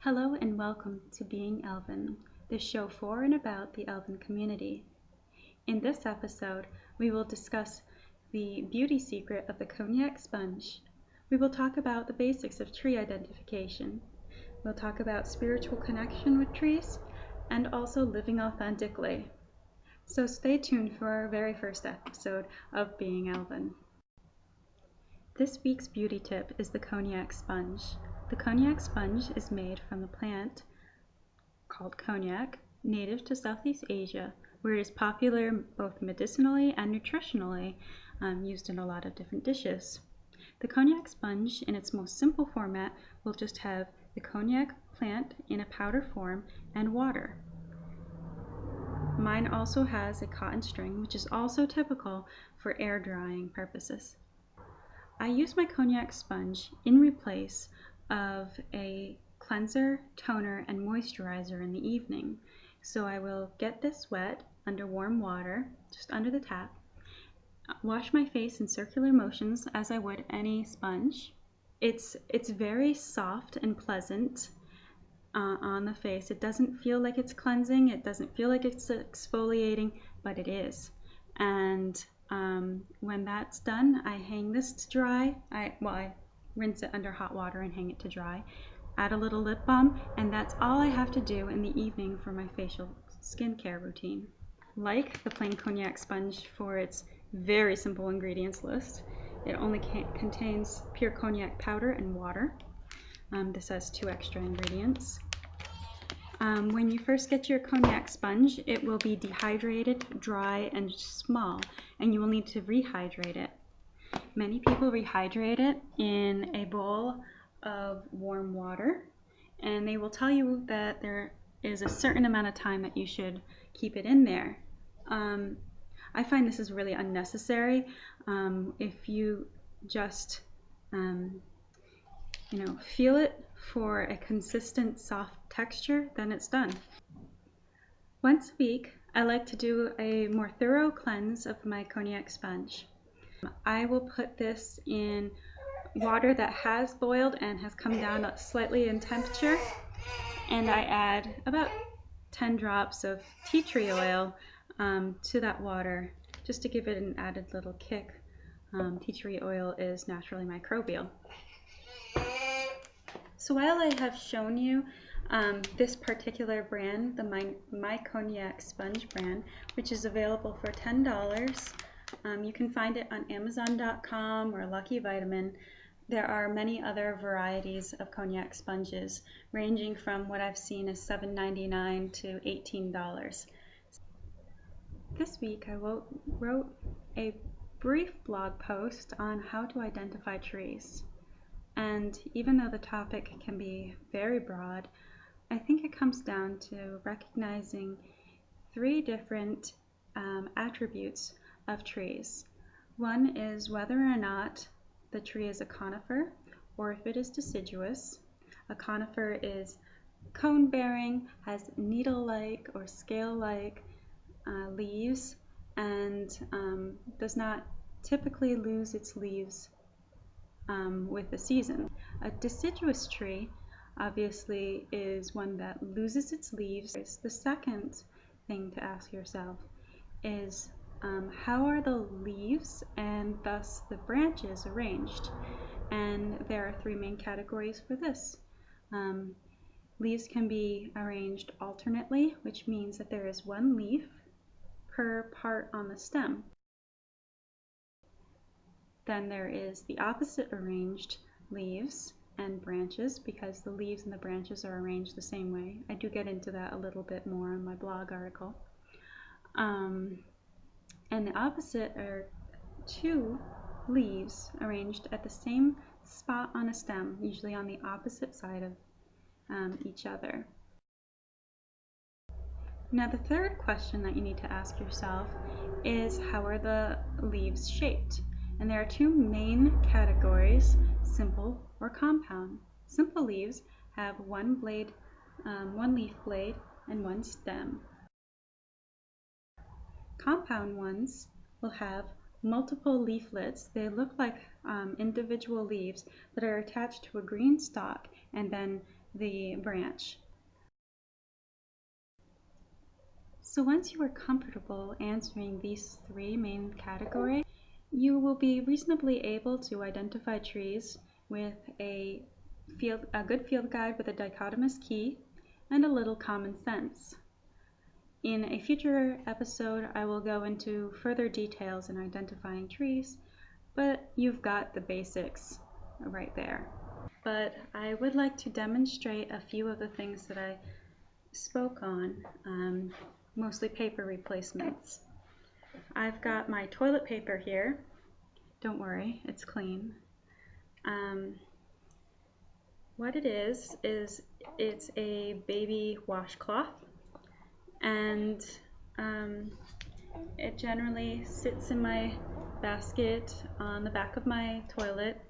Hello and welcome to Being Elven, the show for and about the Elven community. In this episode, we will discuss the beauty secret of the konjac sponge. We will talk about the basics of tree identification. We'll talk about spiritual connection with trees and also living authentically. So stay tuned for our very first episode of Being Elven. This week's beauty tip is the konjac sponge. The konjac sponge is made from the plant called konjac, native to Southeast Asia, where it is popular both medicinally and nutritionally, used in a lot of different dishes. The konjac sponge, in its most simple format, will just have the konjac plant in a powder form and water. Mine also has a cotton string, which is also typical for air drying purposes. I use my konjac sponge in place of a cleanser, toner, and moisturizer in the evening. So I will get this wet under warm water, just under the tap, wash my face in circular motions as I would any sponge. It's very soft and pleasant on the face. It doesn't feel like it's cleansing, it doesn't feel like it's exfoliating, but it is. And when that's done, I hang this to dry. I rinse it under hot water and hang it to dry. Add a little lip balm, and that's all I have to do in the evening for my facial skincare routine. Like the plain konjac sponge for its very simple ingredients list, it only contains pure konjac powder and water. This has 2 extra ingredients. When you first get your konjac sponge, it will be dehydrated, dry, and small, and you will need to rehydrate it. Many people rehydrate it in a bowl of warm water, and they will tell you that there is a certain amount of time that you should keep it in there. I find this is really unnecessary. If you just feel it for a consistent soft texture, then it's done. Once a week, I like to do a more thorough cleanse of my konjac sponge. I will put this in water that has boiled and has come down slightly in temperature, and I add about 10 drops of tea tree oil to that water just to give it an added little kick. Tea tree oil is naturally microbial. So while I have shown you this particular brand, the My Konjac Sponge brand, which is available for $10, you can find it on Amazon.com or Lucky Vitamin. There are many other varieties of konjac sponges, ranging from what I've seen as $7.99 to $18. This week I wrote a brief blog post on how to identify trees. And even though the topic can be very broad, I think it comes down to recognizing 3 different attributes of trees. One is whether or not the tree is a conifer or if it is deciduous. A conifer is cone-bearing, has needle-like or scale-like leaves, and does not typically lose its leaves with the season. A deciduous tree obviously is one that loses its leaves. The second thing to ask yourself is how are the leaves and thus the branches arranged? And there are 3 main categories for this. Leaves can be arranged alternately, which means that there is 1 leaf per part on the stem. Then there is the opposite arranged leaves and branches, because the leaves and the branches are arranged the same way. I do get into that a little bit more in my blog article. And the opposite are 2 leaves arranged at the same spot on a stem, usually on the opposite side of each other. Now the third question that you need to ask yourself is, how are the leaves shaped? And there are 2 main categories, simple or compound. Simple leaves have 1 leaf blade and 1 stem. Compound ones will have multiple leaflets. They look like individual leaves that are attached to a green stalk, and then the branch. So once you are comfortable answering these three main categories, you will be reasonably able to identify trees with a good field guide with a dichotomous key and a little common sense. In a future episode, I will go into further details in identifying trees, but you've got the basics right there. But I would like to demonstrate a few of the things that I spoke on, mostly paper replacements. I've got my toilet paper here. Don't worry, it's clean. What it is it's a baby washcloth, and it generally sits in my basket on the back of my toilet,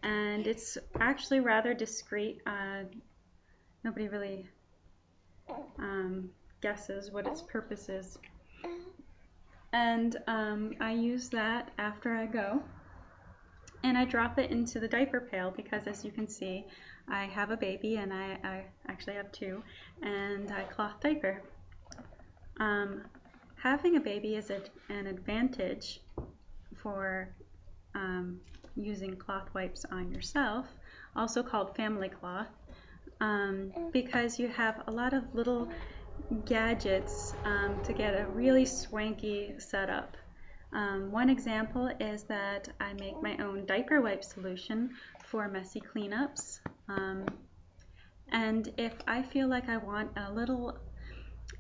and it's actually rather discreet. Nobody really guesses what its purpose is. And I use that after I go, and I drop it into the diaper pail because, as you can see, I have a baby, and I actually have two, and I cloth diaper. Having a baby is an advantage for using cloth wipes on yourself, also called family cloth, because you have a lot of little gadgets to get a really swanky setup. One example is that I make my own diaper wipe solution for messy cleanups, and if I feel like I want a little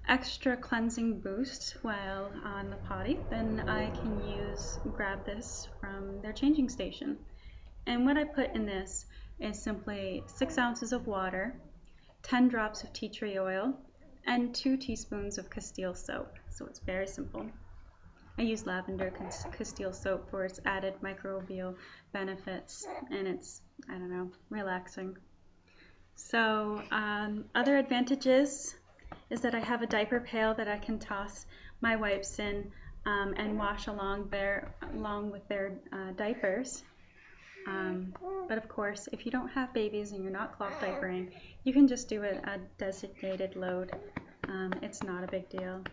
extra cleansing boost while on the potty, then I can grab this from their changing station. And what I put in this is simply 6 ounces of water, 10 drops of tea tree oil, and 2 teaspoons of Castile soap. So it's very simple. I use lavender Castile soap for its added microbial benefits, and it's, I don't know, relaxing. So other advantages is that I have a diaper pail that I can toss my wipes in and wash along with their diapers. But of course, if you don't have babies and you're not cloth diapering, you can just do it a designated load. It's not a big deal.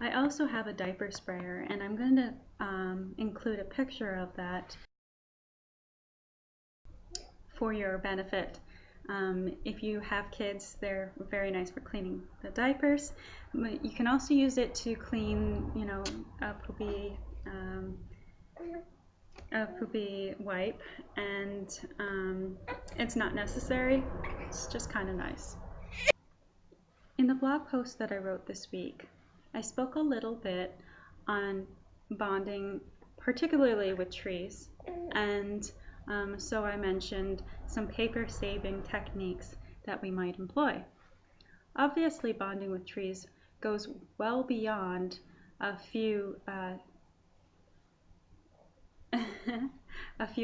I also have a diaper sprayer, and I'm going to include a picture of that for your benefit. If you have kids, they're very nice for cleaning the diapers. You can also use it to clean, a poopy wipe, and it's not necessary. It's just kind of nice. In the blog post that I wrote this week, I spoke a little bit on bonding, particularly with trees, and so I mentioned some paper-saving techniques that we might employ. Obviously, bonding with trees goes well beyond a few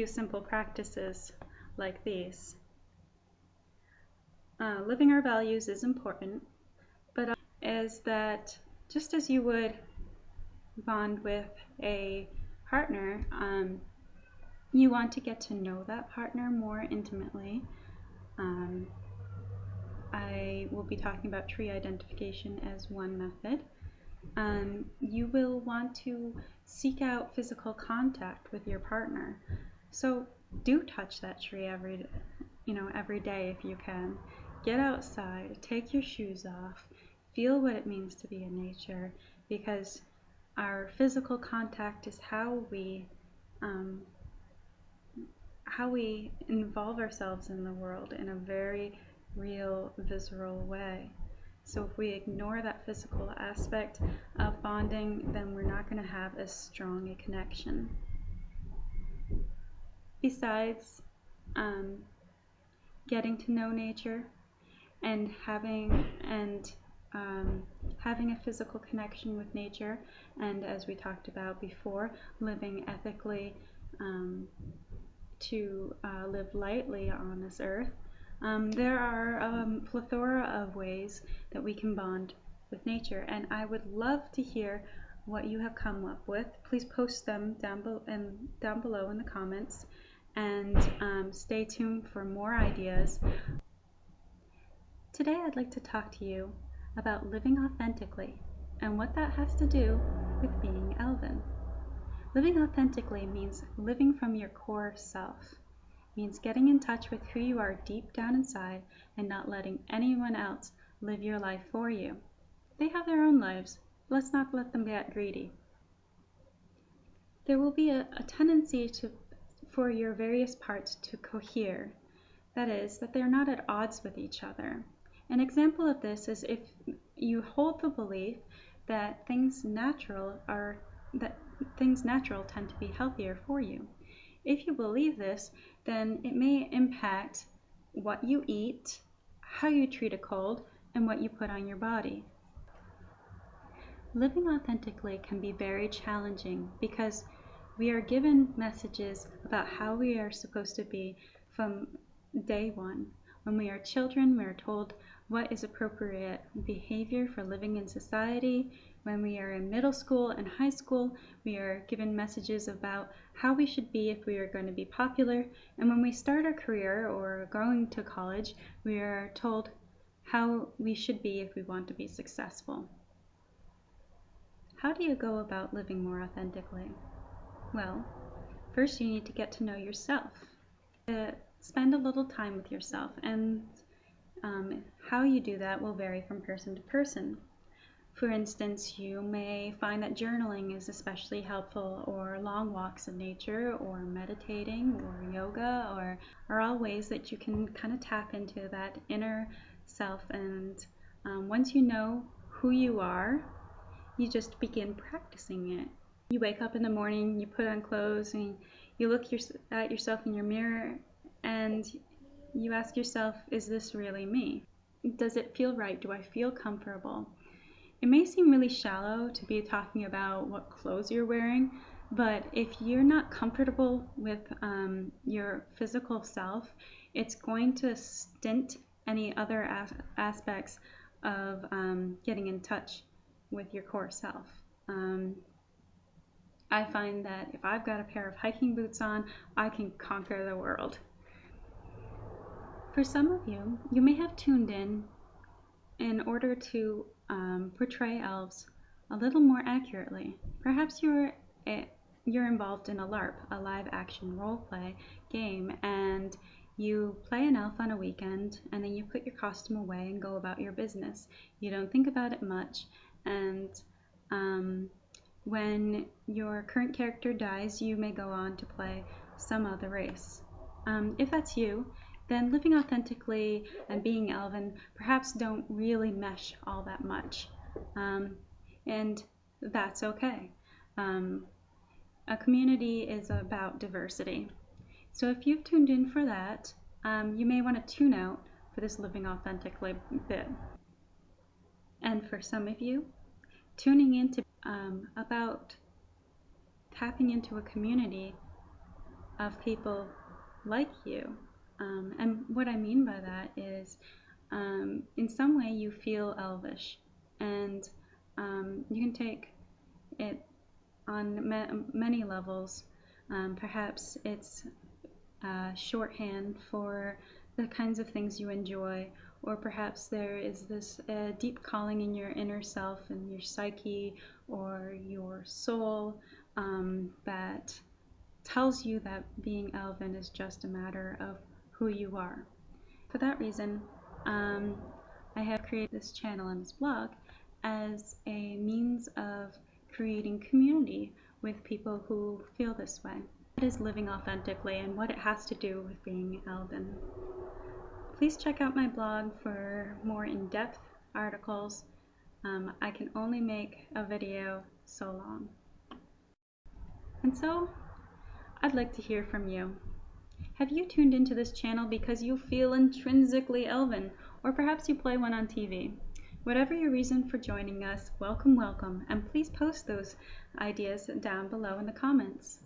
simple practices like these. Living our values is important, but is that just as you would bond with a partner, you want to get to know that partner more intimately. I will be talking about tree identification as one method. You will want to seek out physical contact with your partner. So do touch that tree every day if you can. Get outside, take your shoes off, feel what it means to be in nature, because our physical contact is how we involve ourselves in the world in a very real, visceral way. So if we ignore that physical aspect of bonding, then we're not going to have as strong a connection. Besides getting to know nature and having a physical connection with nature, and as we talked about before, living ethically to live lightly on this earth, there are a plethora of ways that we can bond with nature, and I would love to hear what you have come up with. Please post them down below in the comments, and stay tuned for more ideas. Today I'd like to talk to you about living authentically and what that has to do with being Elven. Living authentically means living from your core self. It means getting in touch with who you are deep down inside and not letting anyone else live your life for you. They have their own lives. Let's not let them get greedy. There will be a tendency for your various parts to cohere. That is, that they're not at odds with each other. An example of this is if you hold the belief that things natural tend to be healthier for you. If you believe this, then it may impact what you eat, how you treat a cold, and what you put on your body. Living authentically can be very challenging because we are given messages about how we are supposed to be from day one. When we are children, we are told what is appropriate behavior for living in society. When we are in middle school and high school, we are given messages about how we should be if we are going to be popular. And when we start our career or going to college, we are told how we should be if we want to be successful. How do you go about living more authentically? Well, first you need to get to know yourself. Spend a little time with yourself, and how you do that will vary from person to person. For instance, you may find that journaling is especially helpful, or long walks in nature, or meditating, or yoga, are all ways that you can kind of tap into that inner self. And once you know who you are, you just begin practicing it. You wake up in the morning, you put on clothes, and you look at yourself in your mirror, and you ask yourself, is this really me? Does it feel right? Do I feel comfortable? It may seem really shallow to be talking about what clothes you're wearing, but if you're not comfortable with your physical self, it's going to stint any other aspects of getting in touch with your core self. I find that if I've got a pair of hiking boots on, I can conquer the world. For some of you, you may have tuned in order to portray elves a little more accurately. Perhaps you're involved in a LARP, a live action roleplay game, and you play an elf on a weekend, and then you put your costume away and go about your business. You don't think about it much, and when your current character dies, you may go on to play some other race. If that's you, then living authentically and being Elven perhaps don't really mesh all that much. And that's okay. A community is about diversity. So if you've tuned in for that, you may want to tune out for this living authentically bit. And for some of you, tuning in to about tapping into a community of people like you. And what I mean by that is in some way you feel elvish, and you can take it on many levels. Perhaps it's shorthand for the kinds of things you enjoy, or perhaps there is this deep calling in your inner self and your psyche or your soul that tells you that being Elven is just a matter of who you are. For that reason, I have created this channel and this blog as a means of creating community with people who feel this way. What is living authentically and what it has to do with being Elven. Please check out my blog for more in-depth articles. I can only make a video so long. And so, I'd like to hear from you. Have you tuned into this channel because you feel intrinsically Elven, or perhaps you play one on TV? Whatever your reason for joining us, welcome, welcome, and please post those ideas down below in the comments.